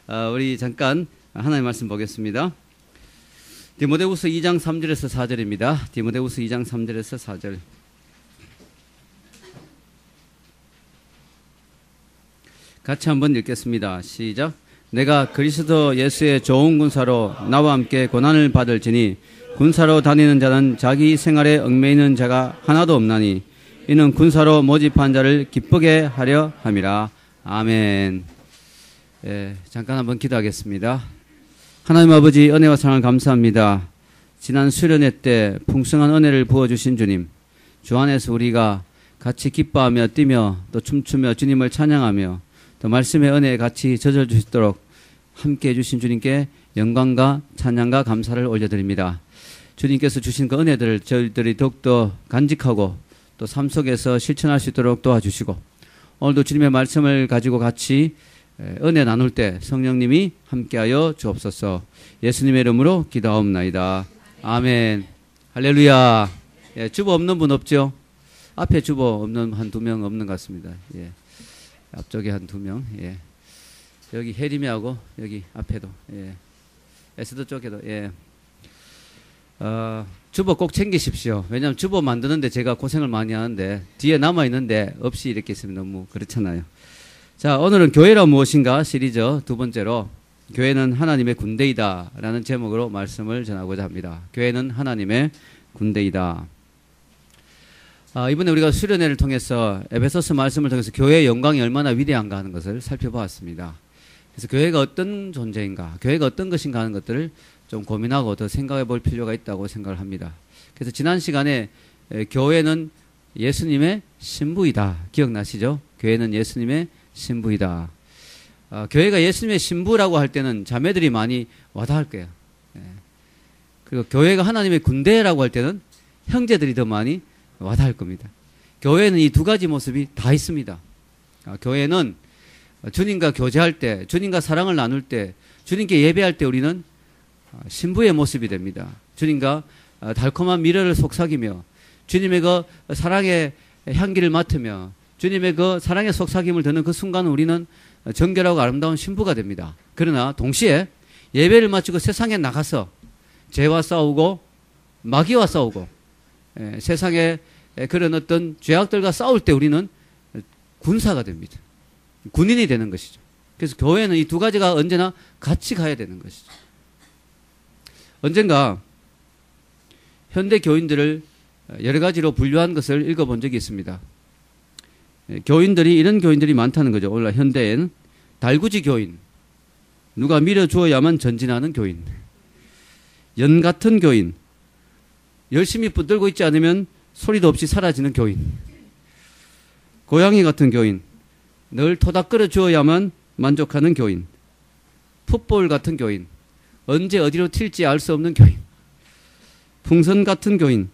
우리 잠깐 하나님의 말씀 보겠습니다. 디모데후서 2장 3절에서 4절입니다. 디모데후서 2장 3절에서 4절. 같이 한번 읽겠습니다. 시작. 내가 그리스도 예수의 좋은 군사로 나와 함께 고난을 받을지니 군사로 다니는 자는 자기 생활에 얽매이는 자가 하나도 없나니 이는 군사로 모집한 자를 기쁘게 하려 함이라. 아멘. 잠깐 한번 기도하겠습니다. 하나님 아버지, 은혜와 사랑을 감사합니다. 지난 수련회 때 풍성한 은혜를 부어주신 주님, 주 안에서 우리가 같이 기뻐하며 뛰며 또 춤추며 주님을 찬양하며 또 말씀의 은혜에 같이 젖을 주시도록 함께 해주신 주님께 영광과 찬양과 감사를 올려드립니다. 주님께서 주신 그 은혜들을 저희들이 더욱더 간직하고 또 삶 속에서 실천할 수 있도록 도와주시고, 오늘도 주님의 말씀을 가지고 같이 은혜 나눌 때 성령님이 함께하여 주옵소서. 예수님의 이름으로 기도하옵나이다. 아멘. 할렐루야. 주보 없는 분 없죠? 앞에 주보 없는 한 두 명 없는 것 같습니다. 앞쪽에 한 두 명. 여기 혜림이하고 여기 앞에도. 에스더 쪽에도. 주보 꼭 챙기십시오. 왜냐하면 주보 만드는데 제가 고생을 많이 하는데 뒤에 남아있는데 없이 이렇게 있으면 너무 그렇잖아요. 자, 오늘은 교회란 무엇인가 시리즈 두 번째로 교회는 하나님의 군대이다 라는 제목으로 말씀을 전하고자 합니다. 교회는 하나님의 군대이다. 이번에 우리가 수련회를 통해서 에베소서 말씀을 통해서 교회의 영광이 얼마나 위대한가 하는 것을 살펴보았습니다. 그래서 교회가 어떤 존재인가, 교회가 어떤 것인가 하는 것들을 좀 고민하고 더 생각해 볼 필요가 있다고 생각을 합니다. 그래서 지난 시간에 교회는 예수님의 신부이다. 기억나시죠? 교회는 예수님의 신부이다. 교회가 예수님의 신부라고 할 때는 자매들이 많이 와닿을 거예요. 그리고 교회가 하나님의 군대라고 할 때는 형제들이 더 많이 와닿을 겁니다. 교회는 이 두 가지 모습이 다 있습니다. 교회는 주님과 교제할 때, 주님과 사랑을 나눌 때, 주님께 예배할 때 우리는 신부의 모습이 됩니다. 주님과 달콤한 미래를 속삭이며 주님의 그 사랑의 향기를 맡으며 주님의 그 사랑의 속삭임을 듣는 그 순간은 우리는 정결하고 아름다운 신부가 됩니다. 그러나 동시에 예배를 마치고 세상에 나가서 죄와 싸우고 마귀와 싸우고 세상의 그런 어떤 죄악들과 싸울 때 우리는 군사가 됩니다. 군인이 되는 것이죠. 그래서 교회는 이 두 가지가 언제나 같이 가야 되는 것이죠. 언젠가 현대 교인들을 여러 가지로 분류한 것을 읽어본 적이 있습니다. 교인들이 이런 교인들이 많다는 거죠. 오늘날 현대엔 달구지 교인, 누가 밀어주어야만 전진하는 교인, 연 같은 교인, 열심히 붙들고 있지 않으면 소리도 없이 사라지는 교인, 고양이 같은 교인, 늘 토닥거려 주어야만 만족하는 교인, 풋볼 같은 교인, 언제 어디로 튈지 알 수 없는 교인, 풍선 같은 교인,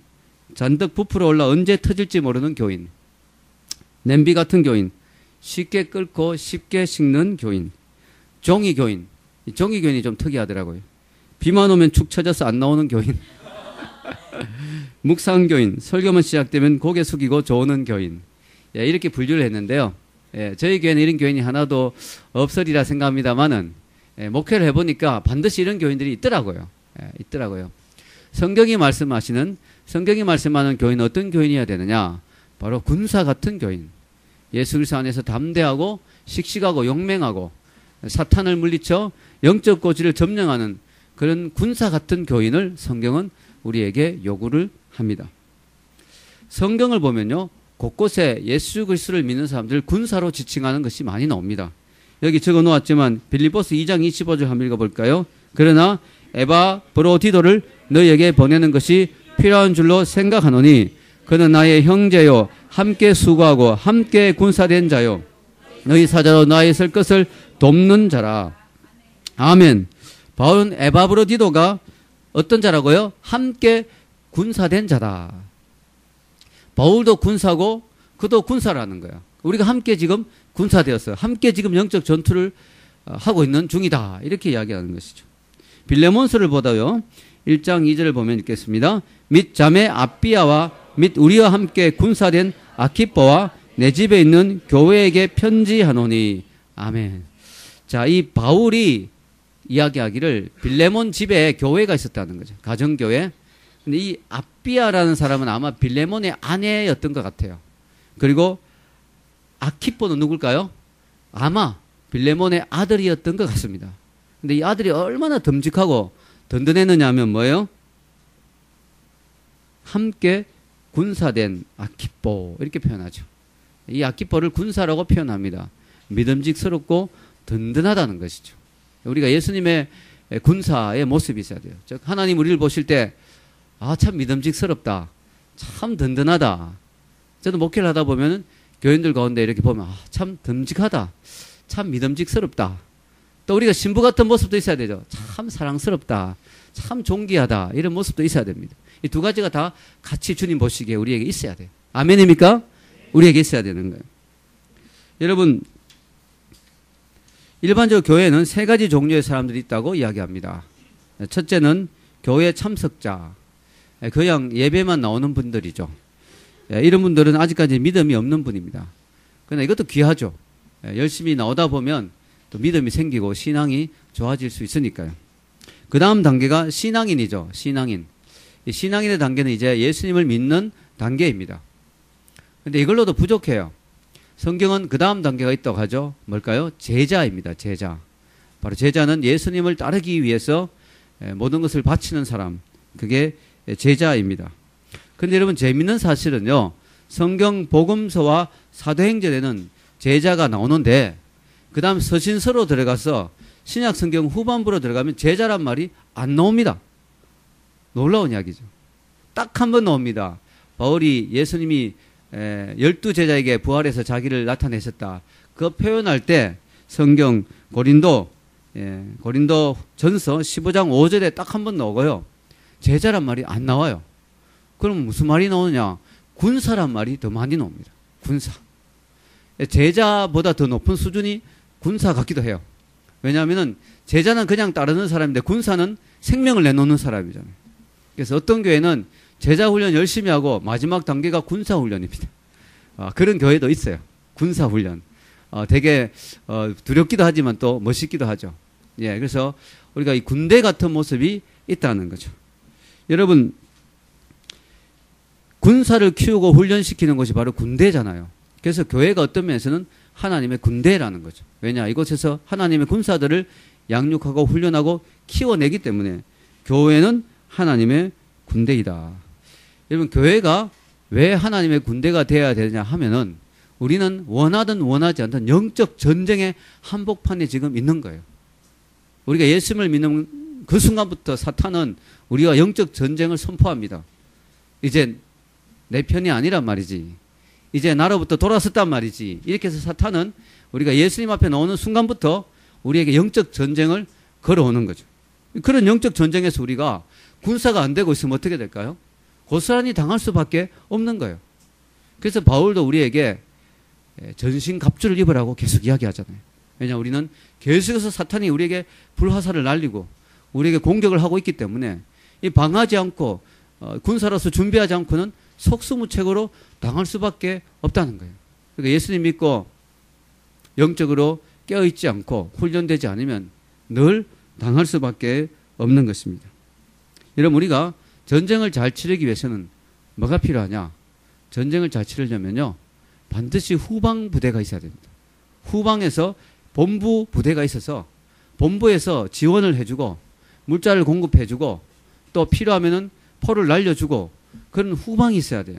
잔뜩 부풀어 올라 언제 터질지 모르는 교인, 냄비 같은 교인, 쉽게 끓고 쉽게 식는 교인, 종이 교인. 이 종이 교인이 좀 특이하더라고요. 비만 오면 축 처져서 안 나오는 교인, 묵상 교인, 설교만 시작되면 고개 숙이고 조는 교인. 이렇게 분류를 했는데요. 저희 교회는 이런 교인이 하나도 없으리라 생각합니다만은 목회를 해보니까 반드시 이런 교인들이 있더라고요. 있더라고요. 성경이 말씀하는 교인은 어떤 교인이어야 되느냐? 바로 군사 같은 교인. 예수 그리스도 안에서 담대하고 씩씩하고 용맹하고 사탄을 물리쳐 영적 고지를 점령하는 그런 군사 같은 교인을 성경은 우리에게 요구를 합니다. 성경을 보면요, 곳곳에 예수 그리스도를 믿는 사람들 군사로 지칭하는 것이 많이 나옵니다. 여기 적어 놓았지만 빌립보서 2장 25절 한번 읽어볼까요? 그러나 에바브로디도를 너희에게 보내는 것이 필요한 줄로 생각하노니 그는 나의 형제요 함께 수고하고 함께 군사된 자요 너희 사자로 나의 설 것을 돕는 자라. 아멘. 바울은 에바브로디도가 어떤 자라고요? 함께 군사된 자다. 바울도 군사고 그도 군사라는 거야. 우리가 함께 지금 군사되었어요. 함께 지금 영적 전투를 하고 있는 중이다. 이렇게 이야기하는 것이죠. 빌레몬서를 보다요. 1장 2절을 보면 읽겠습니다. 및 자매 아비아와 및 우리와 함께 군사된 아키포와 내 집에 있는 교회에게 편지하노니. 아멘. 자, 이 바울이 이야기하기를 빌레몬 집에 교회가 있었다는 거죠. 가정교회. 근데 이 아비아라는 사람은 아마 빌레몬의 아내였던 것 같아요. 그리고 아키포는 누굴까요? 아마 빌레몬의 아들이었던 것 같습니다. 근데 이 아들이 얼마나 듬직하고 든든했느냐 하면 뭐예요? 함께 군사된 아키포 이렇게 표현하죠. 이 아키포를 군사라고 표현합니다. 믿음직스럽고 든든하다는 것이죠. 우리가 예수님의 군사의 모습이 있어야 돼요. 즉 하나님 우리를 보실 때 참 믿음직스럽다. 참 든든하다. 저도 목회를 하다 보면 교인들 가운데 이렇게 보면 참 듬직하다. 참 믿음직스럽다. 또 우리가 신부 같은 모습도 있어야 되죠. 참 사랑스럽다. 참 존귀하다. 이런 모습도 있어야 됩니다. 이 두 가지가 다 같이 주님 보시기에 우리에게 있어야 돼요. 아멘입니까? 우리에게 있어야 되는 거예요. 여러분, 일반적으로 교회에는 세 가지 종류의 사람들이 있다고 이야기합니다. 첫째는 교회 참석자. 그냥 예배만 나오는 분들이죠. 이런 분들은 아직까지 믿음이 없는 분입니다. 그러나 이것도 귀하죠. 열심히 나오다 보면 또 믿음이 생기고 신앙이 좋아질 수 있으니까요. 그 다음 단계가 신앙인이죠. 신앙인. 이 신앙인의 단계는 이제 예수님을 믿는 단계입니다. 근데 이걸로도 부족해요. 성경은 그 다음 단계가 있다고 하죠. 뭘까요? 제자입니다. 제자. 바로 제자는 예수님을 따르기 위해서 모든 것을 바치는 사람. 그게 제자입니다. 근데 여러분 재밌는 사실은요. 성경 복음서와 사도행전에는 제자가 나오는데 그 다음 서신서로 들어가서 신약 성경 후반부로 들어가면 제자란 말이 안 나옵니다. 놀라운 이야기죠. 딱 한 번 나옵니다. 바울이 예수님이 12제자에게 부활해서 자기를 나타내셨다. 그거 표현할 때 성경 고린도 전서 15장 5절에 딱 한 번 나오고요. 제자란 말이 안 나와요. 그럼 무슨 말이 나오느냐? 군사란 말이 더 많이 나옵니다. 군사. 제자보다 더 높은 수준이 군사 같기도 해요. 왜냐하면 제자는 그냥 따르는 사람인데 군사는 생명을 내놓는 사람이잖아요. 그래서 어떤 교회는 제자 훈련 열심히 하고 마지막 단계가 군사 훈련입니다. 그런 교회도 있어요. 군사 훈련. 되게 두렵기도 하지만 또 멋있기도 하죠. 예, 그래서 우리가 이 군대 같은 모습이 있다는 거죠. 여러분, 군사를 키우고 훈련시키는 것이 바로 군대잖아요. 그래서 교회가 어떤 면에서는 하나님의 군대라는 거죠. 왜냐? 이곳에서 하나님의 군사들을 양육하고 훈련하고 키워내기 때문에 교회는 하나님의 군대이다. 여러분, 교회가 왜 하나님의 군대가 되어야 되느냐 하면은 우리는 원하든 원하지 않든 영적 전쟁의 한복판에 지금 있는 거예요. 우리가 예수님을 믿는 그 순간부터 사탄은 우리와 영적 전쟁을 선포합니다. 이제 내 편이 아니란 말이지. 이제 나로부터 돌아섰단 말이지. 이렇게 해서 사탄은 우리가 예수님 앞에 나오는 순간부터 우리에게 영적 전쟁을 걸어오는 거죠. 그런 영적 전쟁에서 우리가 군사가 안 되고 있으면 어떻게 될까요? 고스란히 당할 수밖에 없는 거예요. 그래서 바울도 우리에게 전신 갑주를 입으라고 계속 이야기하잖아요. 왜냐하면 우리는 계속해서 사탄이 우리에게 불화살을 날리고 우리에게 공격을 하고 있기 때문에 이 방하지 않고 군사로서 준비하지 않고는 속수무책으로 당할 수밖에 없다는 거예요. 그러니까 예수님 믿고 영적으로 깨어있지 않고 훈련되지 않으면 늘 당할 수밖에 없는 것입니다. 여러분, 우리가 전쟁을 잘 치르기 위해서는 뭐가 필요하냐? 전쟁을 잘 치르려면요, 반드시 후방 부대가 있어야 됩니다. 후방에서 본부 부대가 있어서 본부에서 지원을 해주고 물자를 공급해주고 또 필요하면은 포를 날려주고 그런 후방이 있어야 돼요.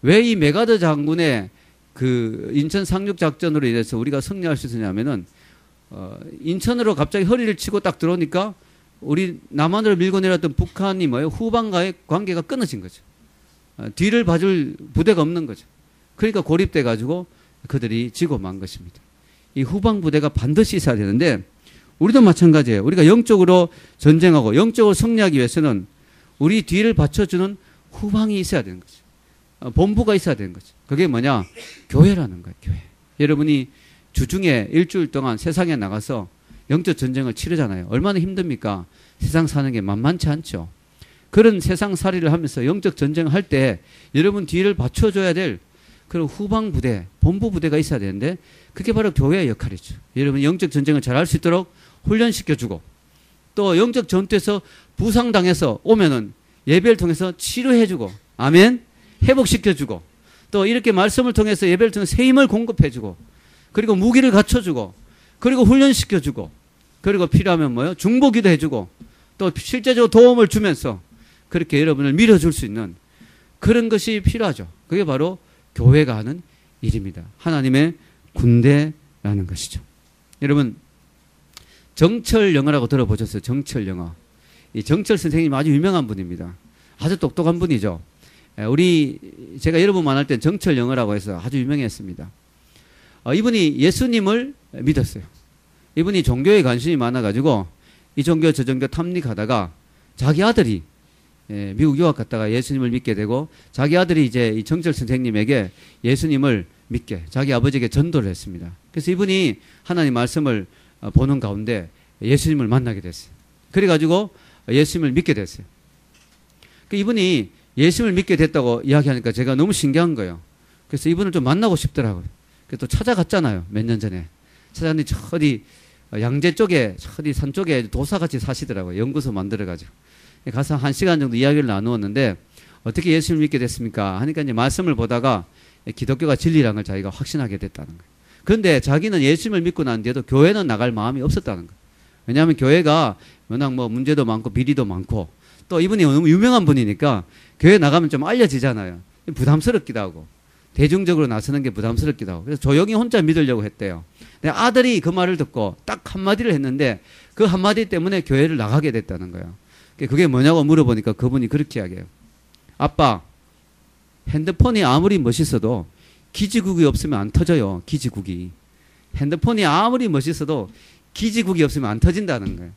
왜 이 메가더 장군의 그 인천 상륙 작전으로 인해서 우리가 승리할 수 있었냐면은 인천으로 갑자기 허리를 치고 딱 들어오니까 우리 남한으로 밀고 내렸던 북한이 뭐예요? 후방과의 관계가 끊어진 거죠. 뒤를 봐줄 부대가 없는 거죠. 그러니까 고립돼 가지고 그들이 지고 만 것입니다. 이 후방 부대가 반드시 있어야 되는데 우리도 마찬가지예요. 우리가 영적으로 전쟁하고 영적으로 승리하기 위해서는 우리 뒤를 받쳐주는 후방이 있어야 되는 거죠. 본부가 있어야 되는 거죠. 그게 뭐냐? 교회라는 거예요. 교회. 여러분이 주중에 일주일 동안 세상에 나가서 영적 전쟁을 치르잖아요. 얼마나 힘듭니까? 세상 사는 게 만만치 않죠. 그런 세상 살이를 하면서 영적 전쟁을 할 때 여러분 뒤를 받쳐줘야 될 그리고 후방 부대, 본부 부대가 있어야 되는데 그게 바로 교회의 역할이죠. 여러분 영적 전쟁을 잘 할 수 있도록 훈련시켜주고 또 영적 전투에서 부상당해서 오면은 예배를 통해서 치료해주고 아멘 회복시켜주고 또 이렇게 말씀을 통해서 예배를 통해서 새 힘을 공급해주고 그리고 무기를 갖춰주고 그리고 훈련시켜주고 그리고 필요하면 뭐요? 중보기도 해주고 또 실제적으로 도움을 주면서 그렇게 여러분을 밀어줄 수 있는 그런 것이 필요하죠. 그게 바로 교회가 하는 일입니다. 하나님의 군대라는 것이죠. 여러분 정철 영어라고 들어보셨어요? 정철 영어. 이 정철 선생님이 아주 유명한 분입니다. 아주 똑똑한 분이죠. 제가 여러 번 만날 때 정철 영어라고 해서 아주 유명했습니다. 이분이 예수님을 믿었어요. 이분이 종교에 관심이 많아가지고 이 종교 저 종교 탐닉하다가 자기 아들이 미국 유학 갔다가 예수님을 믿게 되고 자기 아들이 이제 이 정철 선생님에게 예수님을 믿게 자기 아버지에게 전도를 했습니다. 그래서 이분이 하나님 말씀을 보는 가운데 예수님을 만나게 됐어요. 그래가지고 예수님을 믿게 됐어요. 이분이 예수님을 믿게 됐다고 이야기하니까 제가 너무 신기한 거예요. 그래서 이분을 좀 만나고 싶더라고요. 그래서 또 찾아갔잖아요. 몇 년 전에. 찾아갔는데 저 어디 양재 쪽에 어디 산 쪽에 도사같이 사시더라고요. 연구소 만들어가지고. 가서 1시간 정도 이야기를 나누었는데 어떻게 예수님을 믿게 됐습니까? 하니까 이제 말씀을 보다가 기독교가 진리라는 걸 자기가 확신하게 됐다는 거예요. 그런데 자기는 예수님을 믿고 난 뒤에도 교회는 나갈 마음이 없었다는 거예요. 왜냐하면 교회가 워낙 뭐 문제도 많고 비리도 많고 또 이분이 너무 유명한 분이니까 교회 나가면 좀 알려지잖아요. 부담스럽기도 하고 대중적으로 나서는 게 부담스럽기도 하고 그래서 조용히 혼자 믿으려고 했대요. 근데 아들이 그 말을 듣고 딱 한마디를 했는데 그 한마디 때문에 교회를 나가게 됐다는 거예요. 그게 뭐냐고 물어보니까 그분이 그렇게 이야기해요. 아빠, 핸드폰이 아무리 멋있어도 기지국이 없으면 안 터져요. 기지국이. 핸드폰이 아무리 멋있어도 기지국이 없으면 안 터진다는 거예요.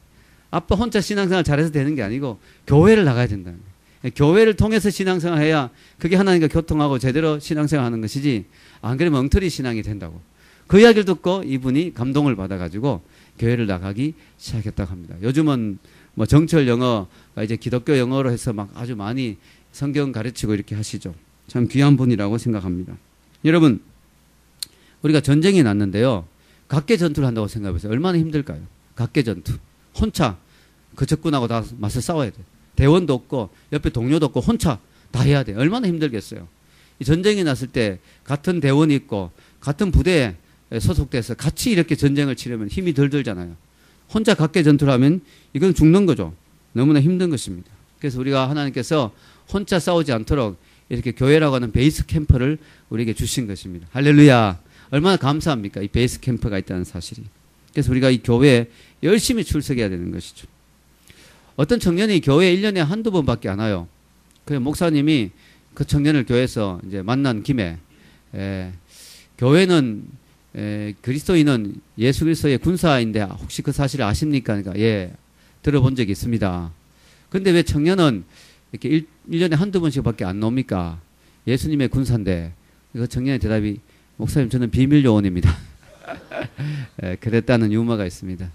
아빠 혼자 신앙생활 잘해서 되는 게 아니고 교회를 나가야 된다는 거예요. 교회를 통해서 신앙생활 해야 그게 하나님과 교통하고 제대로 신앙생활 하는 것이지 안 그러면 엉터리 신앙이 된다고. 그 이야기를 듣고 이분이 감동을 받아가지고 교회를 나가기 시작했다고 합니다. 요즘은 뭐 정철 영어가 이제 기독교 영어로 해서 막 아주 많이 성경 가르치고 이렇게 하시죠. 참 귀한 분이라고 생각합니다. 여러분, 우리가 전쟁이 났는데요. 각계 전투를 한다고 생각해보세요. 얼마나 힘들까요? 각계 전투. 혼자 그 적군하고 다 맞서 싸워야 돼요. 대원도 없고 옆에 동료도 없고 혼자 다 해야 돼요. 얼마나 힘들겠어요. 이 전쟁이 났을 때 같은 대원이 있고 같은 부대에 소속돼서 같이 이렇게 전쟁을 치려면 힘이 덜 들잖아요. 혼자 각계 전투를 하면 이건 죽는 거죠. 너무나 힘든 것입니다. 그래서 우리가 하나님께서 혼자 싸우지 않도록 이렇게 교회라고 하는 베이스 캠프를 우리에게 주신 것입니다. 할렐루야. 얼마나 감사합니까? 이 베이스 캠프가 있다는 사실이. 그래서 우리가 이 교회에 열심히 출석해야 되는 것이죠. 어떤 청년이 교회에 1년에 한두 번밖에 안 와요. 그 목사님이 그 청년을 교회에서 이제 만난 김에 교회는 그리스도인은 예수 그리스도의 군사인데 혹시 그 사실을 아십니까? 그러니까 예, 들어본 적이 있습니다. 근데 왜 청년은 이렇게 1년에 한두 번씩밖에 안 나옵니까? 예수님의 군사인데. 그 청년의 대답이 목사님 저는 비밀 요원입니다. 그랬다는 유머가 있습니다.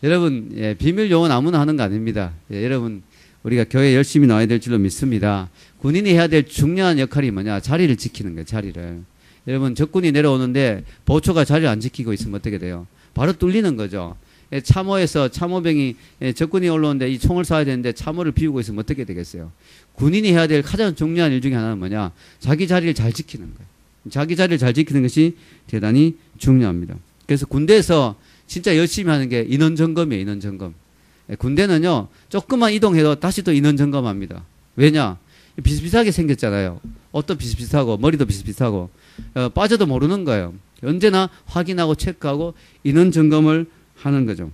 여러분 비밀 요원 아무나 하는 거 아닙니다. 여러분 우리가 교회 열심히 나와야 될 줄로 믿습니다. 군인이 해야 될 중요한 역할이 뭐냐? 자리를 지키는 거예요. 자리를. 여러분 적군이 내려오는데 보초가 자리를 안 지키고 있으면 어떻게 돼요? 바로 뚫리는 거죠. 참호에서 참호병이 적군이 올라오는데 이 총을 쏴야 되는데 참호를 비우고 있으면 어떻게 되겠어요? 군인이 해야 될 가장 중요한 일 중에 하나는 뭐냐? 자기 자리를 잘 지키는 거예요. 자기 자리를 잘 지키는 것이 대단히 중요합니다. 그래서 군대에서 진짜 열심히 하는 게 인원 점검이에요. 인원 점검. 군대는요 조금만 이동해도 다시 또 인원 점검합니다. 왜냐? 비슷비슷하게 생겼잖아요. 옷도 비슷비슷하고 머리도 비슷비슷하고 빠져도 모르는 거예요. 언제나 확인하고 체크하고 인원 점검을 하는 거죠.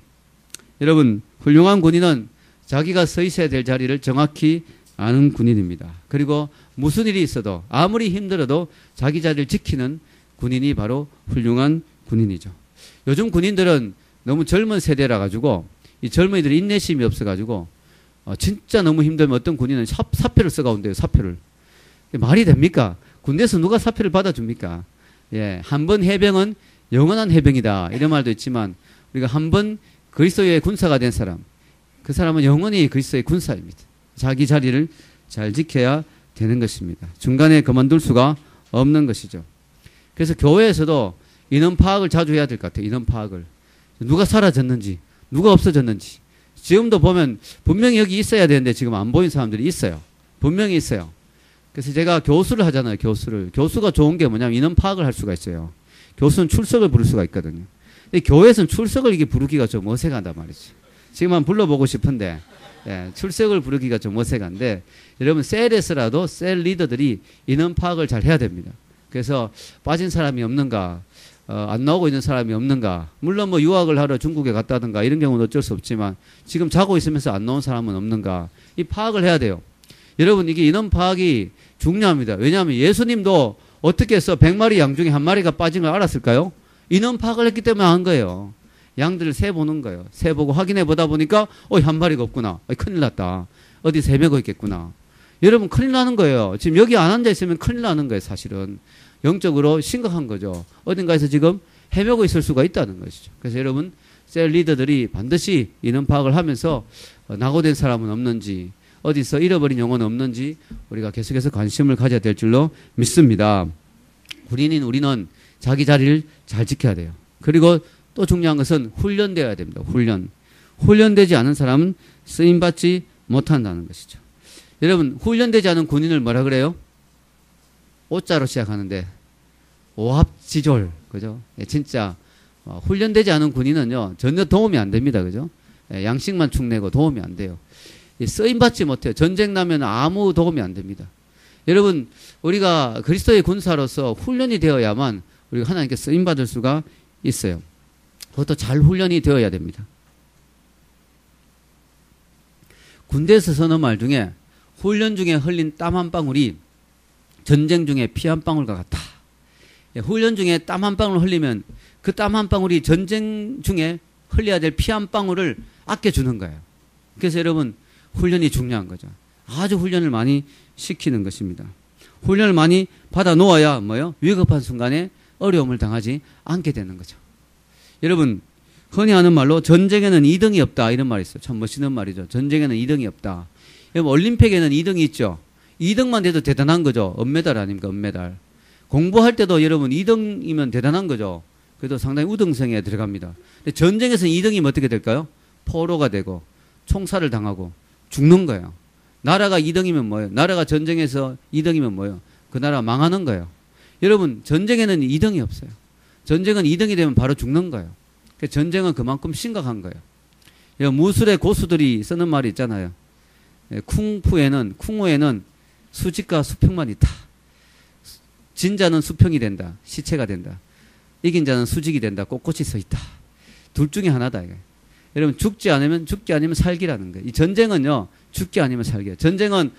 여러분 훌륭한 군인은 자기가 서 있어야 될 자리를 정확히 아는 군인입니다. 그리고 무슨 일이 있어도 아무리 힘들어도 자기 자리를 지키는 군인이 바로 훌륭한 군인이죠. 요즘 군인들은 너무 젊은 세대라 가지고 이 젊은이들이 인내심이 없어 가지고 진짜 너무 힘들면 어떤 군인은 사표를 써가온대요. 사표를. 말이 됩니까? 군대에서 누가 사표를 받아줍니까? 예, 한 번 해병은 영원한 해병이다 이런 말도 있지만 우리가 한 번 그리스도의 군사가 된 사람, 그 사람은 영원히 그리스도의 군사입니다. 자기 자리를 잘 지켜야 되는 것입니다. 중간에 그만둘 수가 없는 것이죠. 그래서 교회에서도 인원 파악을 자주 해야 될 것 같아요. 인원 파악을. 누가 사라졌는지, 누가 없어졌는지. 지금도 보면 분명히 여기 있어야 되는데 지금 안 보이는 사람들이 있어요. 분명히 있어요. 그래서 제가 교수를 하잖아요. 교수를. 교수가 좋은 게 뭐냐면 인원 파악을 할 수가 있어요. 교수는 출석을 부를 수가 있거든요. 근데 교회에서는 출석을 이게 부르기가 좀 어색하단 말이죠. 지금 한번 불러보고 싶은데 예, 출석을 부르기가 좀 어색한데 여러분 셀에서라도 셀 리더들이 인원 파악을 잘 해야 됩니다. 그래서 빠진 사람이 없는가, 안 나오고 있는 사람이 없는가. 물론 뭐 유학을 하러 중국에 갔다든가 이런 경우는 어쩔 수 없지만 지금 자고 있으면서 안 나온 사람은 없는가. 이 파악을 해야 돼요. 여러분 이게 인원 파악이 중요합니다. 왜냐하면 예수님도 어떻게 해서 100마리 양 중에 한 마리가 빠진 걸 알았을까요? 인원 파악을 했기 때문에 한 거예요. 양들을 세보는 거예요. 세보고 확인해 보다 보니까 한 마리가 없구나. 큰일 났다. 어디 세매고 있겠구나. 여러분 큰일 나는 거예요. 지금 여기 안 앉아 있으면 큰일 나는 거예요. 사실은 영적으로 심각한 거죠. 어딘가에서 지금 헤매고 있을 수가 있다는 것이죠. 그래서 여러분 셀 리더들이 반드시 인원 파악을 하면서 낙오된 사람은 없는지 어디서 잃어버린 영혼은 없는지 우리가 계속해서 관심을 가져야 될 줄로 믿습니다. 군인인 우리는 자기 자리를 잘 지켜야 돼요. 그리고 또 중요한 것은 훈련되어야 됩니다. 훈련되지 않은 사람은 쓰임받지 못한다는 것이죠. 여러분 훈련되지 않은 군인을 뭐라 그래요? 오자로 시작하는데 오합지졸, 그죠? 예, 진짜 훈련되지 않은 군인은요 전혀 도움이 안 됩니다. 그죠? 예, 양식만 축내고 도움이 안 돼요. 쓰임받지 못해요. 전쟁 나면 아무 도움이 안 됩니다. 여러분 우리가 그리스도의 군사로서 훈련이 되어야만 우리가 하나님께 쓰임받을 수가 있어요. 그것도 잘 훈련이 되어야 됩니다. 군대에서 쓰는 말 중에 훈련 중에 흘린 땀 한 방울이 전쟁 중에 피 한 방울과 같다. 훈련 중에 땀 한 방울 흘리면 그 땀 한 방울이 전쟁 중에 흘려야 될 피 한 방울을 아껴주는 거예요. 그래서 여러분 훈련이 중요한 거죠. 아주 훈련을 많이 시키는 것입니다. 훈련을 많이 받아 놓아야 뭐요? 위급한 순간에 어려움을 당하지 않게 되는 거죠. 여러분 흔히 하는 말로 전쟁에는 2등이 없다 이런 말이 있어요. 참 멋있는 말이죠. 전쟁에는 2등이 없다. 여러분 올림픽에는 2등이 있죠. 2등만 돼도 대단한 거죠. 은메달 아닙니까? 은메달. 공부할 때도 여러분 2등이면 대단한 거죠. 그래도 상당히 우등성에 들어갑니다. 근데 전쟁에서는 2등이면 어떻게 될까요? 포로가 되고 총살을 당하고 죽는 거예요. 나라가 2등이면 뭐예요? 나라가 전쟁에서 2등이면 뭐예요? 그 나라 망하는 거예요. 여러분 전쟁에는 2등이 없어요. 전쟁은 2등이 되면 바로 죽는 거예요. 전쟁은 그만큼 심각한 거예요. 무술의 고수들이 쓰는 말이 있잖아요. 쿵후에는 수직과 수평만 있다. 진 자는 수평이 된다. 시체가 된다. 이긴 자는 수직이 된다. 꼿꼿이 서 있다. 둘 중에 하나다. 이게. 여러분 죽지 않으면 살기라는 거예요. 이 전쟁은요. 죽기 아니면 살기예요. 전쟁은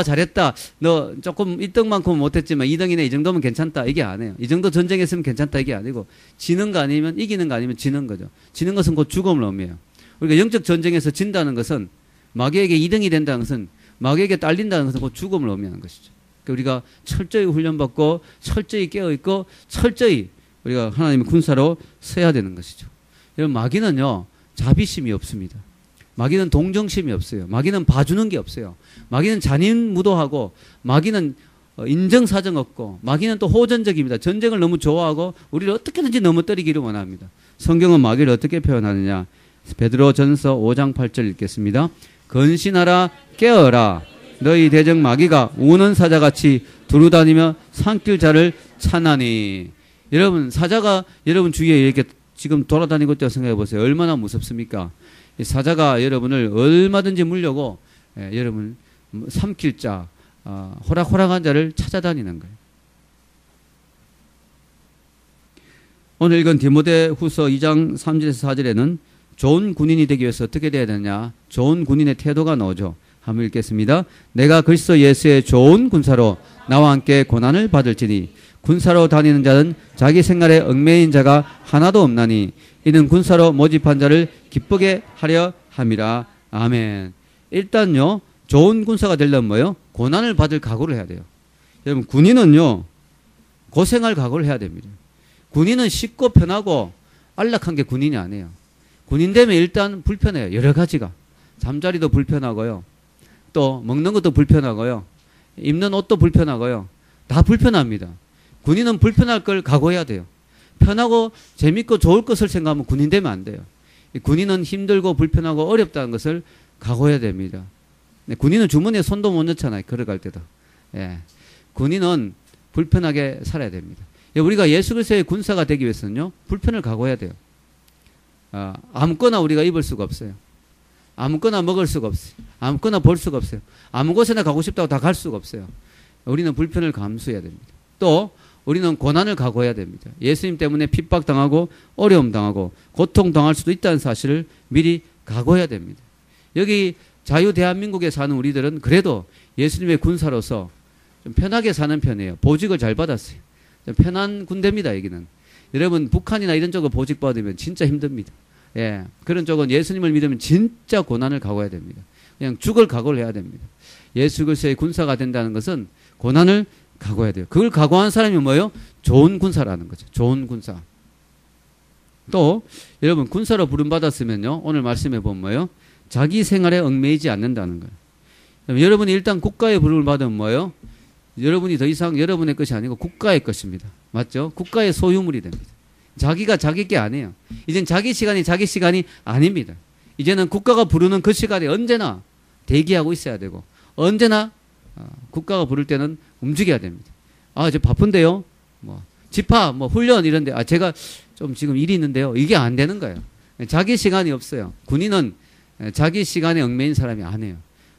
잘했다. 너 조금 1등만큼은 못했지만 2등이네. 이 정도면 괜찮다. 이게 아니에요. 이 정도 전쟁했으면 괜찮다. 이게 아니고 지는 거 아니면 이기는 거 아니면 지는 거죠. 지는 것은 곧 죽음을 의미해요. 우리가 영적 전쟁에서 진다는 것은 마귀에게 2등이 된다는 것은 마귀에게 딸린다는 것은 곧 죽음을 의미하는 것이죠. 그러니까 우리가 철저히 훈련받고 철저히 깨어있고 철저히 우리가 하나님의 군사로 서야 되는 것이죠. 여러분 마귀는요. 자비심이 없습니다. 마귀는 동정심이 없어요. 마귀는 봐주는 게 없어요. 마귀는 잔인무도하고 마귀는 인정사정 없고 마귀는 또 호전적입니다. 전쟁을 너무 좋아하고 우리를 어떻게든지 넘어뜨리기를 원합니다. 성경은 마귀를 어떻게 표현하느냐. 베드로전서 5장 8절 읽겠습니다. 근신하라 깨어라 너희 대적 마귀가 우는 사자같이 두루다니며 삼킬 자를 찾나니. 여러분 사자가 여러분 주위에 이렇게 지금 돌아다니고 있다고 생각해 보세요. 얼마나 무섭습니까? 이 사자가 여러분을 얼마든지 물려고 여러분 삼킬 자, 호락호락한 자를 찾아다니는 거예요. 오늘 읽은 디모데후서 2장 3절에서 4절에는 좋은 군인이 되기 위해서 어떻게 돼야 되느냐? 좋은 군인의 태도가 나오죠. 한번 읽겠습니다. 내가 그리스도 예수의 좋은 군사로 나와 함께 고난을 받을지니 군사로 다니는 자는 자기 생활에 얽매인 자가 하나도 없나니 이는 군사로 모집한 자를 기쁘게 하려 함이라. 아멘. 일단요 좋은 군사가 되려면 뭐예요? 고난을 받을 각오를 해야 돼요. 여러분 군인은요 고생할 각오를 해야 됩니다. 군인은 쉽고 편하고 안락한 게 군인이 아니에요. 군인 되면 일단 불편해요. 여러 가지가. 잠자리도 불편하고요. 또 먹는 것도 불편하고요. 입는 옷도 불편하고요. 다 불편합니다. 군인은 불편할 걸 각오해야 돼요. 편하고 재밌고 좋을 것을 생각하면 군인 되면 안 돼요. 군인은 힘들고 불편하고 어렵다는 것을 각오해야 됩니다. 군인은 주머니에 손도 못 넣잖아요. 걸어갈 때도. 예. 군인은 불편하게 살아야 됩니다. 우리가 예수 그리스도의 군사가 되기 위해서는요, 불편을 각오해야 돼요. 아무거나 우리가 입을 수가 없어요. 아무거나 먹을 수가 없어요. 아무거나 볼 수가 없어요. 아무 곳에나 가고 싶다고 다 갈 수가 없어요. 우리는 불편을 감수해야 됩니다. 또 우리는 고난을 각오해야 됩니다. 예수님 때문에 핍박당하고 어려움 당하고 고통당할 수도 있다는 사실을 미리 각오해야 됩니다. 여기 자유 대한민국에 사는 우리들은 그래도 예수님의 군사로서 좀 편하게 사는 편이에요. 보직을 잘 받았어요. 좀 편한 군대입니다, 여기는. 여러분, 북한이나 이런 쪽을 보직 받으면 진짜 힘듭니다. 예. 그런 쪽은 예수님을 믿으면 진짜 고난을 각오해야 됩니다. 그냥 죽을 각오를 해야 됩니다. 예수 그리스도의 군사가 된다는 것은 고난을 각오해야 돼요. 그걸 각오한 사람이 뭐예요? 좋은 군사라는 거죠. 좋은 군사. 또 여러분, 군사로 부름받았으면요, 오늘 말씀해 보면 뭐예요? 자기 생활에 얽매이지 않는다는 거예요. 여러분이 일단 국가의 부름을 받으면 뭐예요? 여러분이 더 이상 여러분의 것이 아니고 국가의 것입니다. 맞죠? 국가의 소유물이 됩니다. 자기가 자기 게 아니에요. 이젠 자기 시간이 아닙니다. 이제는 국가가 부르는 그 시간에 언제나 대기하고 있어야 되고, 언제나 국가가 부를 때는 움직여야 됩니다. 이제 바쁜데요? 집합, 훈련 이런데, 제가 좀 지금 일이 있는데요. 이게 안 되는 거예요. 자기 시간이 없어요. 군인은 자기 시간에 얽매인 사람이 아니에요.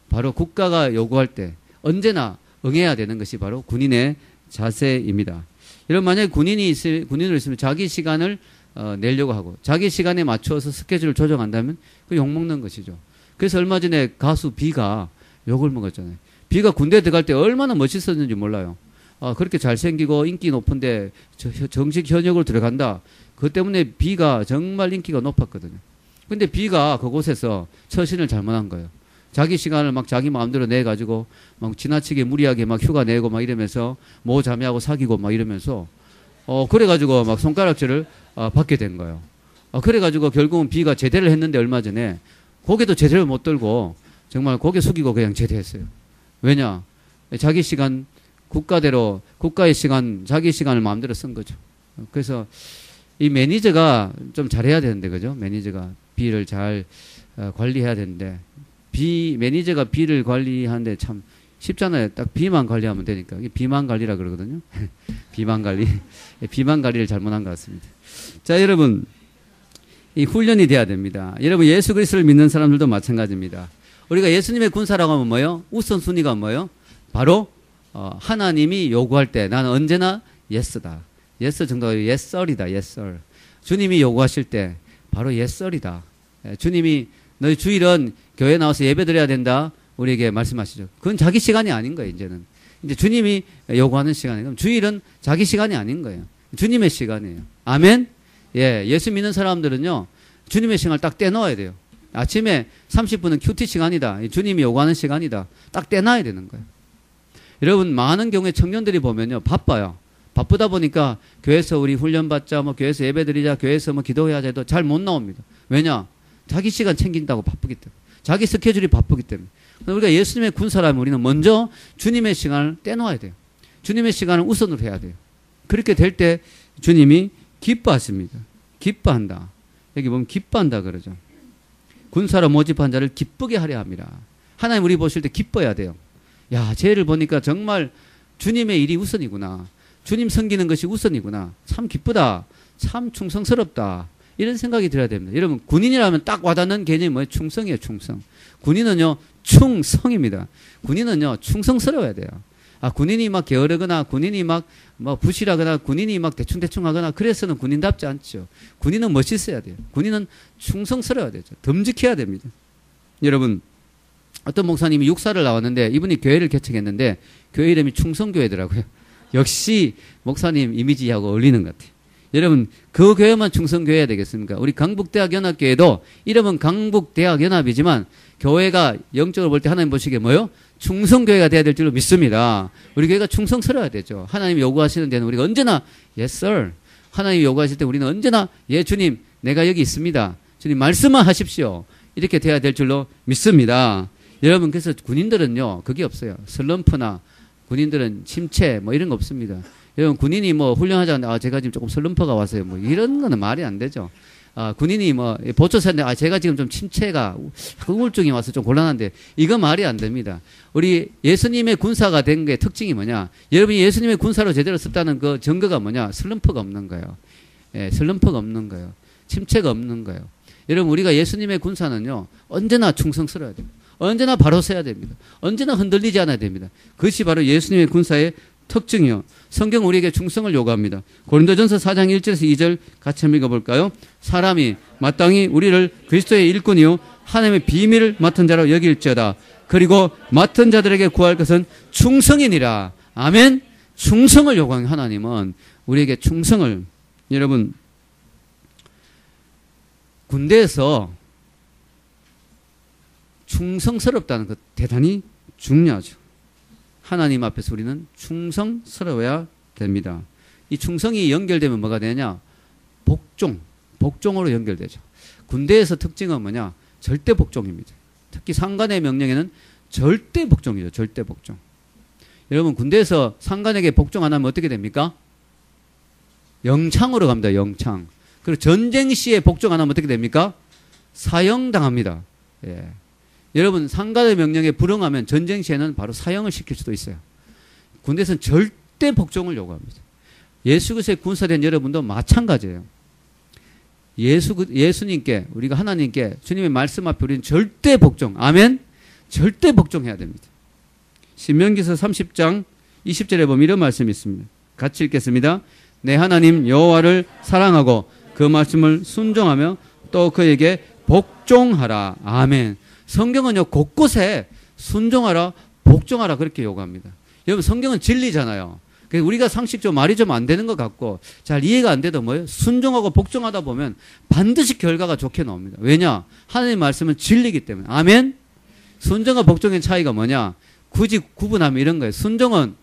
바로 국가가 요구할 때 언제나 응해야 되는 것이 바로 군인의 자세입니다. 여러분, 만약에 군인으로 있으면 자기 시간을 내려고 하고 자기 시간에 맞춰서 스케줄을 조정한다면 그 욕먹는 것이죠. 그래서 얼마 전에 가수 비가 욕을 먹었잖아요. 비가 군대에 들어갈 때 얼마나 멋있었는지 몰라요. 그렇게 잘생기고 인기 높은데 정식 현역으로 들어간다. 그것 때문에 비가 정말 인기가 높았거든요. 근데 비가 그곳에서 처신을 잘못한 거예요. 자기 시간을 막 자기 마음대로 내가지고 막 지나치게 무리하게 막 휴가 내고 막 이러면서 모 자매하고 사귀고 막 이러면서 그래가지고 막 손가락질을 받게 된 거예요. 그래가지고 결국은 비가 제대를 했는데 얼마 전에 고개도 제대로 못 들고 정말 고개 숙이고 그냥 제대했어요. 왜냐? 자기 시간 국가대로 국가의 시간 자기 시간을 마음대로 쓴 거죠. 그래서 이 매니저가 좀 잘해야 되는데, 그죠? 매니저가 비를 잘 관리해야 되는데, 매니저가 비를 관리하는데 참 쉽잖아요. 딱 비만 관리하면 되니까. 이게 비만 관리라 그러거든요. 비만 관리. 비만 관리를 잘못한 것 같습니다. 자, 여러분, 이 훈련이 돼야 됩니다. 여러분, 예수 그리스도를 믿는 사람들도 마찬가지입니다. 우리가 예수님의 군사라고 하면 뭐예요? 우선순위가 뭐예요? 바로 하나님이 요구할 때 나는 언제나 예스다. 예스 정도가 예썰이다. 예썰. 주님이 요구하실 때 바로 예썰이다. 주님이 너희 주일은 교회 나와서 예배 드려야 된다. 우리에게 말씀하시죠. 그건 자기 시간이 아닌 거예요, 이제는. 이제 주님이 요구하는 시간이에요. 그럼 주일은 자기 시간이 아닌 거예요. 주님의 시간이에요. 아멘? 예, 예수 믿는 사람들은요, 주님의 시간을 딱 떼놓아야 돼요. 아침에 30분은 큐티 시간이다. 주님이 요구하는 시간이다. 딱 떼놔야 되는 거예요. 여러분, 많은 경우에 청년들이 보면요, 바빠요. 바쁘다 보니까 교회에서 우리 훈련받자, 교회에서 예배드리자, 교회에서 기도해야 해도 잘 못 나옵니다. 왜냐? 자기 시간 챙긴다고 바쁘기 때문에. 자기 스케줄이 바쁘기 때문에. 우리가 예수님의 군사라면 우리는 먼저 주님의 시간을 떼놓아야 돼요. 주님의 시간을 우선으로 해야 돼요. 그렇게 될 때 주님이 기뻐하십니다. 기뻐한다. 여기 보면 기뻐한다 그러죠. 군사로 모집한 자를 기쁘게 하려 합니다. 하나님 우리 보실 때 기뻐야 돼요. 야, 쟤를 보니까 정말 주님의 일이 우선이구나. 주님 섬기는 것이 우선이구나. 참 기쁘다. 참 충성스럽다. 이런 생각이 들어야 됩니다. 여러분, 군인이라면 딱 와닿는 개념이 뭐예요? 충성이에요, 충성. 군인은요, 충성입니다. 군인은요, 충성스러워야 돼요. 군인이 막 게으르거나, 군인이 막 부실하거나, 군인이 막 대충대충 하거나, 그래서는 군인답지 않죠. 군인은 멋있어야 돼요. 군인은 충성스러워야 되죠. 듬직해야 됩니다. 여러분, 어떤 목사님이 육사를 나왔는데, 이분이 교회를 개척했는데, 교회 이름이 충성교회더라고요. 역시, 목사님 이미지하고 어울리는 것 같아요. 여러분, 그 교회만 충성교회야 되겠습니까? 우리 강북대학연합교회도 이름은 강북대학연합이지만 교회가 영적으로 볼 때 하나님 보시기에 뭐요? 충성교회가 돼야 될 줄로 믿습니다. 우리 교회가 충성스러워야 되죠. 하나님이 요구하시는 데는 우리가 언제나 yes sir. 하나님이 요구하실 때 우리는 언제나 예 주님 내가 여기 있습니다. 주님 말씀만 하십시오. 이렇게 돼야 될 줄로 믿습니다. 여러분, 그래서 군인들은요 그게 없어요. 슬럼프나 군인들은 침체 이런 거 없습니다. 여러분, 군인이 뭐 훈련하지 않는데, 제가 지금 조금 슬럼프가 왔어요. 뭐 이런 거는 말이 안 되죠. 군인이 뭐 보초사인데, 제가 지금 좀 침체가, 우울증이 와서 좀 곤란한데, 이거 말이 안 됩니다. 우리 예수님의 군사가 된 게 특징이 뭐냐? 여러분이 예수님의 군사로 제대로 썼다는 그 증거가 뭐냐? 슬럼프가 없는 거예요. 예, 슬럼프가 없는 거예요. 침체가 없는 거예요. 여러분, 우리가 예수님의 군사는요, 언제나 충성스러워야 됩니다. 언제나 바로 서야 됩니다. 언제나 흔들리지 않아야 됩니다. 그것이 바로 예수님의 군사의 특징이요. 성경 우리에게 충성을 요구합니다. 고린도전서 4장 1절에서 2절 같이 한번 읽어볼까요? 사람이 마땅히 우리를 그리스도의 일꾼이요 하나님의 비밀을 맡은 자로 여길지어다. 그리고 맡은 자들에게 구할 것은 충성이니라. 아멘. 충성을 요구하는 하나님은 우리에게 충성을, 여러분, 군대에서 충성스럽다는 것 대단히 중요하죠. 하나님 앞에서 우리는 충성스러워야 됩니다. 이 충성이 연결되면 뭐가 되냐? 복종으로 연결되죠. 군대에서 특징은 뭐냐? 절대 복종입니다. 특히 상관의 명령에는 절대 복종이죠. 절대 복종. 여러분, 군대에서 상관에게 복종 안 하면 어떻게 됩니까? 영창으로 갑니다. 영창. 그리고 전쟁 시에 복종 안 하면 어떻게 됩니까? 사형당합니다. 예. 여러분, 상관의 명령에 불응하면 전쟁 시에는 바로 사형을 시킬 수도 있어요. 군대에서는 절대 복종을 요구합니다. 예수 그리스도의 군사된 여러분도 마찬가지예요. 예수님께, 우리가 하나님께 주님의 말씀 앞에 우리는 절대 복종, 아멘? 절대 복종해야 됩니다. 신명기서 30장 20절에 보면 이런 말씀이 있습니다. 같이 읽겠습니다. 내 하나님 여호와를 사랑하고 그 말씀을 순종하며 또 그에게 복종하라. 아멘. 성경은요, 곳곳에 순종하라, 복종하라 그렇게 요구합니다. 여러분, 성경은 진리잖아요. 그래서 우리가 상식적으로 말이 좀 안 되는 것 같고 잘 이해가 안 돼도 뭐예요? 순종하고 복종하다 보면 반드시 결과가 좋게 나옵니다. 왜냐? 하나님의 말씀은 진리이기 때문에. 아멘? 순종과 복종의 차이가 뭐냐? 굳이 구분하면 이런 거예요. 순종은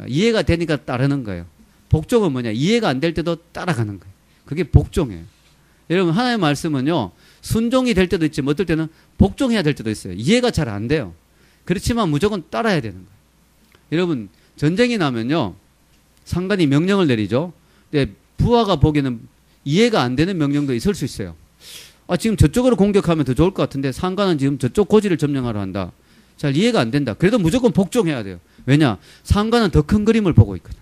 이해가 되니까 따르는 거예요. 복종은 뭐냐? 이해가 안 될 때도 따라가는 거예요. 그게 복종이에요. 여러분, 하나님의 말씀은요, 순종이 될 때도 있지만 어떨 때는 복종해야 될 때도 있어요. 이해가 잘 안 돼요. 그렇지만 무조건 따라야 되는 거예요. 여러분, 전쟁이 나면요, 상관이 명령을 내리죠. 근데 부하가 보기에는 이해가 안 되는 명령도 있을 수 있어요. 지금 저쪽으로 공격하면 더 좋을 것 같은데 상관은 지금 저쪽 고지를 점령하러 한다. 잘 이해가 안 된다. 그래도 무조건 복종해야 돼요. 왜냐? 상관은 더 큰 그림을 보고 있거든.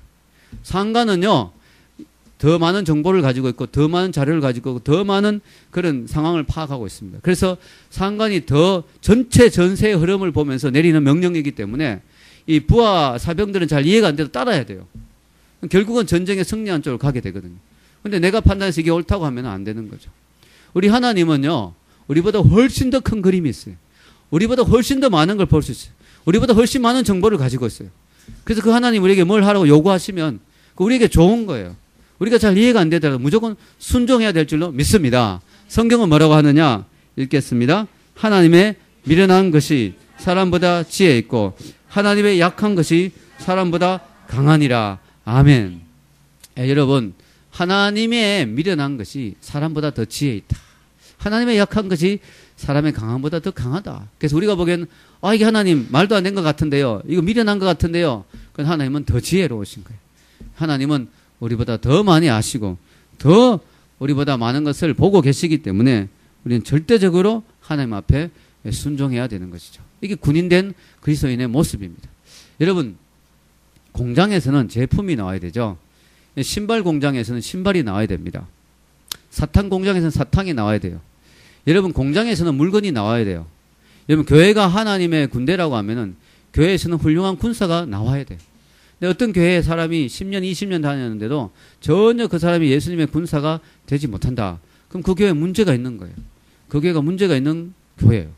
상관은요, 더 많은 정보를 가지고 있고 더 많은 자료를 가지고 있고 더 많은 그런 상황을 파악하고 있습니다. 그래서 상관이 더 전체 전세의 흐름을 보면서 내리는 명령이기 때문에 이 부하 사병들은 잘 이해가 안 돼도 따라야 돼요. 결국은 전쟁에 승리한 쪽으로 가게 되거든요. 근데 내가 판단해서 이게 옳다고 하면 안 되는 거죠. 우리 하나님은요, 우리보다 훨씬 더 큰 그림이 있어요. 우리보다 훨씬 더 많은 걸 볼 수 있어요. 우리보다 훨씬 많은 정보를 가지고 있어요. 그래서 그 하나님 우리에게 뭘 하라고 요구하시면 우리에게 좋은 거예요. 우리가 잘 이해가 안 되더라도 무조건 순종해야 될 줄로 믿습니다. 성경은 뭐라고 하느냐? 읽겠습니다. 하나님의 미련한 것이 사람보다 지혜 있고 하나님의 약한 것이 사람보다 강하니라. 아멘. 여러분, 하나님의 미련한 것이 사람보다 더 지혜 있다. 하나님의 약한 것이 사람의 강함보다 더 강하다. 그래서 우리가 보기엔 이게 하나님 말도 안 된 것 같은데요. 이거 미련한 것 같은데요. 그건 하나님은 더 지혜로우신 거예요. 하나님은 우리보다 더 많이 아시고 더 우리보다 많은 것을 보고 계시기 때문에 우리는 절대적으로 하나님 앞에 순종해야 되는 것이죠. 이게 군인된 그리스도인의 모습입니다. 여러분, 공장에서는 제품이 나와야 되죠. 신발 공장에서는 신발이 나와야 됩니다. 사탕 공장에서는 사탕이 나와야 돼요. 여러분, 공장에서는 물건이 나와야 돼요. 여러분, 교회가 하나님의 군대라고 하면은 교회에서는 훌륭한 군사가 나와야 돼요. 근데 어떤 교회에 사람이 10년, 20년 다녔는데도 전혀 그 사람이 예수님의 군사가 되지 못한다. 그럼 그 교회에 문제가 있는 거예요. 그 교회가 문제가 있는 교회예요.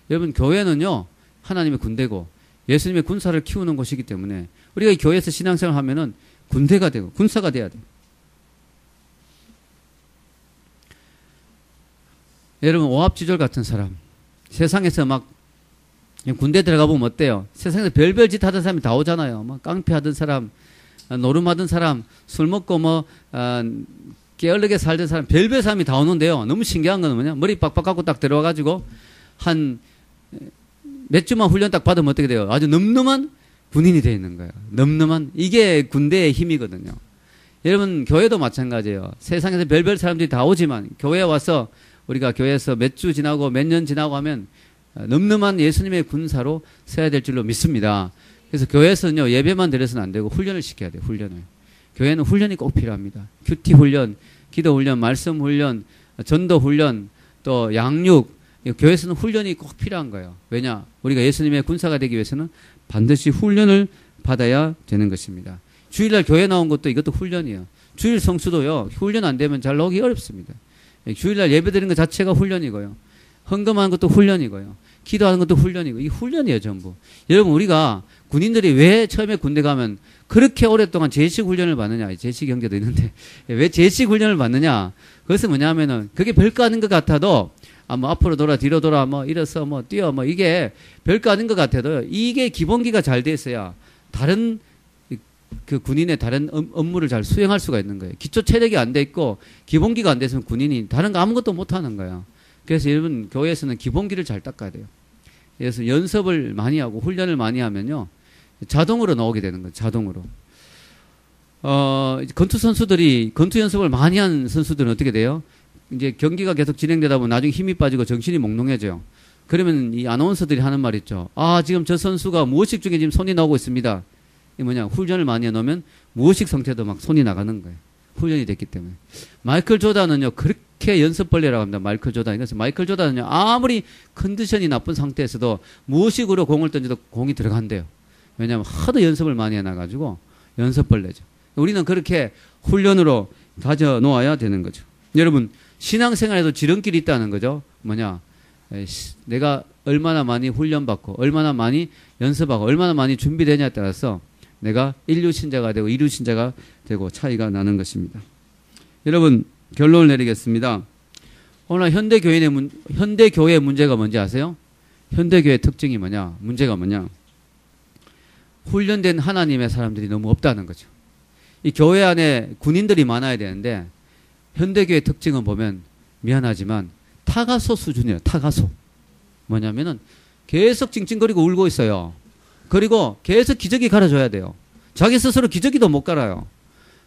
여러분, 교회는요, 하나님의 군대고 예수님의 군사를 키우는 곳이기 때문에 우리가 이 교회에서 신앙생활 하면은 군대가 되고 군사가 돼야 돼요. 여러분, 오합지졸 같은 사람, 세상에서 막 군대 들어가 보면 어때요? 세상에서 별별 짓 하던 사람이 다 오잖아요. 막 깡패하던 사람, 노름하던 사람, 술 먹고 게을르게 살던 사람, 별별 사람이 다 오는데요. 너무 신기한 건 뭐냐? 머리 빡빡 깎고 딱 들어와가지고 한 몇 주만 훈련 딱 받으면 어떻게 돼요? 아주 늠름한 군인이 되어 있는 거예요. 늠름한, 이게 군대의 힘이거든요. 여러분, 교회도 마찬가지예요. 세상에서 별별 사람들이 다 오지만, 교회에 와서, 우리가 교회에서 몇 주 지나고 몇 년 지나고 하면, 늠름한 예수님의 군사로 서야 될 줄로 믿습니다. 그래서 교회에서는요, 예배만 드려서는 안 되고, 훈련을 시켜야 돼요, 훈련을. 교회는 훈련이 꼭 필요합니다. 큐티 훈련, 기도 훈련, 말씀 훈련, 전도 훈련, 또 양육, 교회에서는 훈련이 꼭 필요한 거예요. 왜냐? 우리가 예수님의 군사가 되기 위해서는 반드시 훈련을 받아야 되는 것입니다. 주일날 교회 나온 것도 이것도 훈련이에요. 주일 성수도요, 훈련 안 되면 잘 나오기 어렵습니다. 주일날 예배 드리는 것 자체가 훈련이고요. 헌금하는 것도 훈련이고요. 기도하는 것도 훈련이고, 이게 훈련이에요, 전부. 여러분, 우리가 군인들이 왜 처음에 군대 가면 그렇게 오랫동안 제식 훈련을 받느냐, 제식 경제도 있는데, 왜 제식 훈련을 받느냐? 그것은 뭐냐면은, 그게 별거 아닌 것 같아도, 뭐 앞으로 돌아, 뒤로 돌아, 뭐 일어서, 뭐 뛰어, 뭐 이게 별거 아닌 것 같아도, 이게 기본기가 잘 돼 있어야 다른 그 군인의 다른 업무를 잘 수행할 수가 있는 거예요. 기초 체력이 안 돼 있고, 기본기가 안 돼서 군인이 다른 거 아무것도 못 하는 거예요. 그래서 여러분, 교회에서는 기본기를 잘 닦아야 돼요. 그래서 연습을 많이 하고 훈련을 많이 하면요, 자동으로 나오게 되는 거예요. 자동으로. 권투 선수들이, 권투 연습을 많이 한 선수들은 어떻게 돼요? 이제 경기가 계속 진행되다 보면 나중에 힘이 빠지고 정신이 몽롱해져요. 그러면 이 아나운서들이 하는 말 있죠. 아, 지금 저 선수가 무의식 중에 지금 손이 나오고 있습니다. 이 뭐냐, 훈련을 많이 해놓으면 무의식 상태도 막 손이 나가는 거예요. 훈련이 됐기 때문에. 마이클 조단은요, 그렇게 연습벌레라고 합니다. 마이클 조단. 그래서 마이클 조단은요, 아무리 컨디션이 나쁜 상태에서도 무의식으로 공을 던져도 공이 들어간대요. 왜냐하면 하도 연습을 많이 해놔가지고 연습벌레죠. 우리는 그렇게 훈련으로 가져 놓아야 되는 거죠. 여러분, 신앙생활에도 지름길이 있다는 거죠. 뭐냐, 내가 얼마나 많이 훈련받고 얼마나 많이 연습하고 얼마나 많이 준비되냐에 따라서 내가 인류 신자가 되고 이류 신자가 되고 차이가 나는 것입니다. 여러분, 결론을 내리겠습니다. 오늘 현대교회의 문제가 뭔지 아세요? 현대교회의 특징이 뭐냐? 문제가 뭐냐? 훈련된 하나님의 사람들이 너무 없다는 거죠. 이 교회 안에 군인들이 많아야 되는데, 현대교회의 특징은 보면 미안하지만 타가소 수준이에요. 타가소. 뭐냐면은 계속 찡찡거리고 울고 있어요. 그리고 계속 기저귀 갈아줘야 돼요. 자기 스스로 기저귀도 못 갈아요.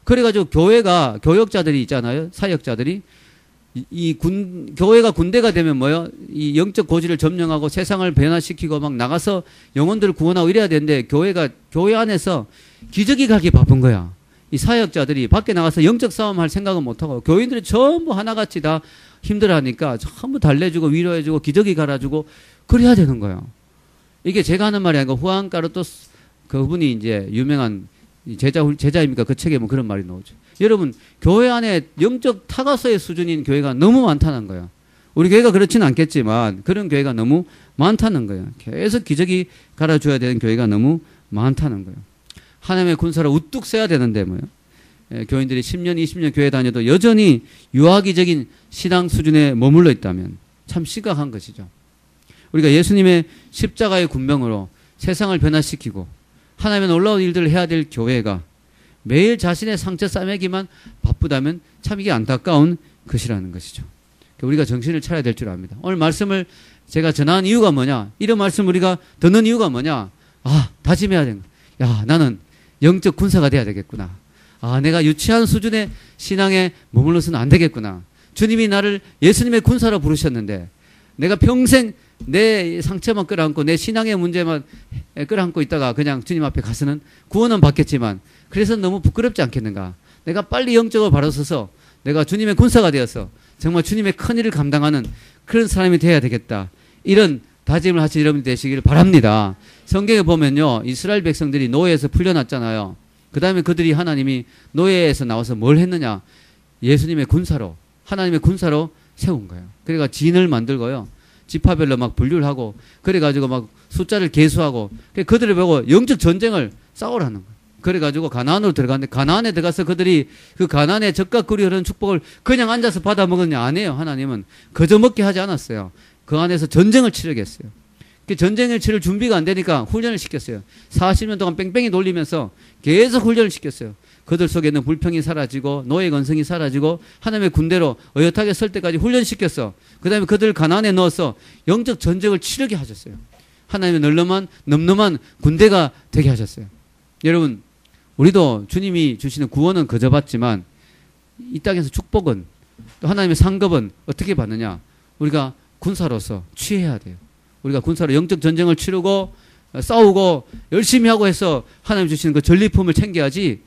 그래가지고 교회가, 교역자들이 있잖아요. 사역자들이. 교회가 군대가 되면 뭐요? 이 영적 고지를 점령하고 세상을 변화시키고 막 나가서 영혼들을 구원하고 이래야 되는데, 교회 안에서 기저귀 갈기 바쁜 거야. 이 사역자들이 밖에 나가서 영적 싸움할 생각은 못하고, 교인들이 전부 하나같이 다 힘들어하니까 전부 달래주고 위로해주고 기저귀 갈아주고 그래야 되는 거예요. 이게 제가 하는 말이 아니고 후안 까르토스 그분이 이제 유명한 제자입니까? 그 책에 뭐 그런 말이 나오죠. 여러분, 교회 안에 영적 타가소의 수준인 교회가 너무 많다는 거예요. 우리 교회가 그렇지는 않겠지만 그런 교회가 너무 많다는 거예요. 계속 기저귀 갈아줘야 되는 교회가 너무 많다는 거예요. 하나님의 군사를 우뚝 세야 되는데 뭐요? 교인들이 10년, 20년 교회 다녀도 여전히 유아기적인 신앙 수준에 머물러 있다면 참 심각한 것이죠. 우리가 예수님의 십자가의 군병으로 세상을 변화시키고 하나님의 놀라운 일들을 해야 될 교회가 매일 자신의 상처 싸매기만 바쁘다면 참 이게 안타까운 것이라는 것이죠. 우리가 정신을 차려야 될 줄 압니다. 오늘 말씀을 제가 전한 이유가 뭐냐? 이런 말씀 우리가 듣는 이유가 뭐냐? 아, 다짐해야 되는 거야. 야, 나는 영적 군사가 돼야 되겠구나. 아, 내가 유치한 수준의 신앙에 머물러서는 안 되겠구나. 주님이 나를 예수님의 군사로 부르셨는데 내가 평생 내 상처만 끌어안고 내 신앙의 문제만 끌어안고 있다가 그냥 주님 앞에 가서는 구원은 받겠지만 그래서 너무 부끄럽지 않겠는가. 내가 빨리 영적으로 바로 서서 내가 주님의 군사가 되어서 정말 주님의 큰 일을 감당하는 그런 사람이 되어야 되겠다. 이런 다짐을 하신 여러분이 되시길 바랍니다. 성경에 보면요, 이스라엘 백성들이 노예에서 풀려났잖아요. 그 다음에 그들이 하나님이 노예에서 나와서 뭘 했느냐? 예수님의 군사로, 하나님의 군사로 세운 거예요. 그러니까 진을 만들고요. 지파별로 막 분류를 하고, 그래가지고 막 숫자를 계수하고, 그들을 보고 영적 전쟁을 싸우라는 거예요. 그래가지고 가나안으로 들어갔는데, 가나안에 들어가서 그들이 그 가나안의 젖과 꿀이 흐르는 축복을 그냥 앉아서 받아 먹었냐? 아니에요. 하나님은 그저 먹게 하지 않았어요. 그 안에서 전쟁을 치르게 했어요. 그 전쟁을 치를 준비가 안 되니까 훈련을 시켰어요. 40년 동안 뺑뺑이 돌리면서 계속 훈련을 시켰어요. 그들 속에 있는 불평이 사라지고 노예 건성이 사라지고 하나님의 군대로 어엿하게 설 때까지 훈련시켰어. 그 다음에 그들을 가나안에 넣어서 영적 전쟁을 치르게 하셨어요. 하나님의 널널한 군대가 되게 하셨어요. 여러분, 우리도 주님이 주시는 구원은 그저 받지만 이 땅에서 축복은 또 하나님의 상급은 어떻게 받느냐? 우리가 군사로서 취해야 돼요. 우리가 군사로 영적 전쟁을 치르고 싸우고 열심히 하고 해서 하나님 주시는 그 전리품을 챙겨야지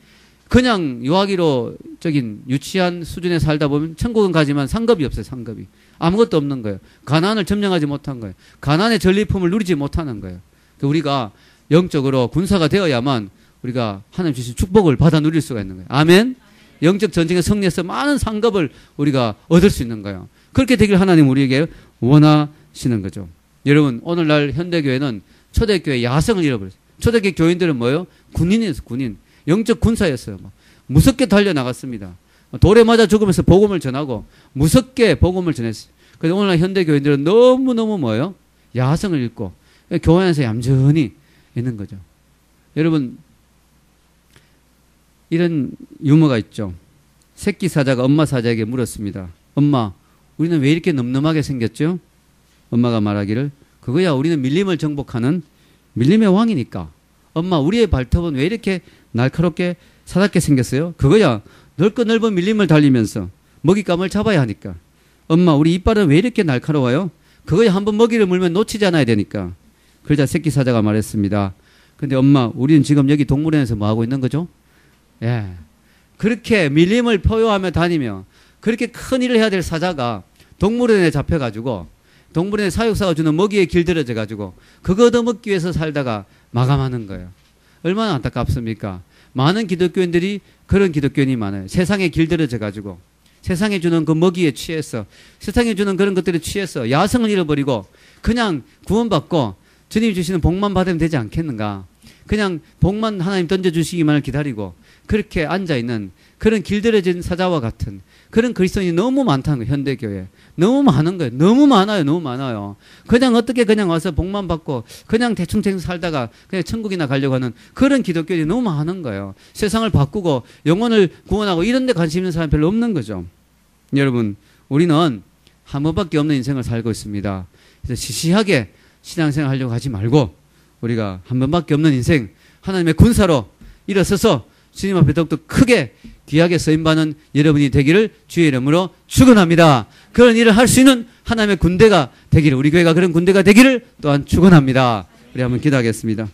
그냥 유아기로적인 유치한 수준에 살다 보면 천국은 가지만 상급이 없어요. 상급이. 아무것도 없는 거예요. 가난을 점령하지 못한 거예요. 가난의 전리품을 누리지 못하는 거예요. 우리가 영적으로 군사가 되어야만 우리가 하나님 주신 축복을 받아 누릴 수가 있는 거예요. 아멘. 영적 전쟁에 승리해서 많은 상급을 우리가 얻을 수 있는 거예요. 그렇게 되길 하나님 우리에게 원하시는 거죠. 여러분, 오늘날 현대교회는 초대교회 야성을 잃어버렸어요. 초대교회 교인들은 뭐예요? 군인이었어요. 군인. 영적 군사였어요. 무섭게 달려나갔습니다. 돌에 맞아 죽으면서 복음을 전하고 무섭게 복음을 전했어요. 그런데 오늘날 현대교인들은 너무너무 뭐예요? 야성을 잃고 교회 안에서 얌전히 있는 거죠. 여러분, 이런 유머가 있죠. 새끼 사자가 엄마 사자에게 물었습니다. 엄마, 우리는 왜 이렇게 늠름하게 생겼죠? 엄마가 말하기를, 그거야 우리는 밀림을 정복하는 밀림의 왕이니까. 엄마, 우리의 발톱은 왜 이렇게 날카롭게 사납게 생겼어요? 그거야 넓고 넓은 밀림을 달리면서 먹잇감을 잡아야 하니까. 엄마, 우리 이빨은 왜 이렇게 날카로워요? 그거야 한번 먹이를 물면 놓치지 않아야 되니까. 그러자 새끼 사자가 말했습니다. 근데 엄마, 우리는 지금 여기 동물원에서 뭐 하고 있는 거죠? 예. 그렇게 밀림을 포효하며 다니며 그렇게 큰 일을 해야 될 사자가 동물원에 잡혀가지고 동물원의 사육사가 주는 먹이에 길들여져가지고 그거 얻어먹기 위해서 살다가 마감하는 거예요. 얼마나 안타깝습니까? 많은 기독교인들이 그런 기독교인이 많아요. 세상에 길들여져가지고 세상에 주는 그 먹이에 취해서 세상에 주는 그런 것들에 취해서 야성을 잃어버리고 그냥 구원받고 주님이 주시는 복만 받으면 되지 않겠는가? 그냥 복만 하나님 던져주시기만을 기다리고 그렇게 앉아있는 그런 길들여진 사자와 같은 그런 그리스도인이 너무 많다는 거예요. 현대교회. 너무 많은 거예요. 너무 많아요. 너무 많아요. 그냥 어떻게 그냥 와서 복만 받고 그냥 대충 살다가 그냥 천국이나 가려고 하는 그런 기독교인이 너무 많은 거예요. 세상을 바꾸고 영혼을 구원하고 이런 데 관심 있는 사람이 별로 없는 거죠. 여러분, 우리는 한 번밖에 없는 인생을 살고 있습니다. 그래서 시시하게 신앙생활 하려고 하지 말고 우리가 한 번밖에 없는 인생 하나님의 군사로 일어서서 주님 앞에 더욱더 크게 귀하게 쓰임받는 여러분이 되기를 주의 이름으로 축원합니다. 그런 일을 할 수 있는 하나님의 군대가 되기를, 우리 교회가 그런 군대가 되기를 또한 축원합니다. 우리 한번 기도하겠습니다.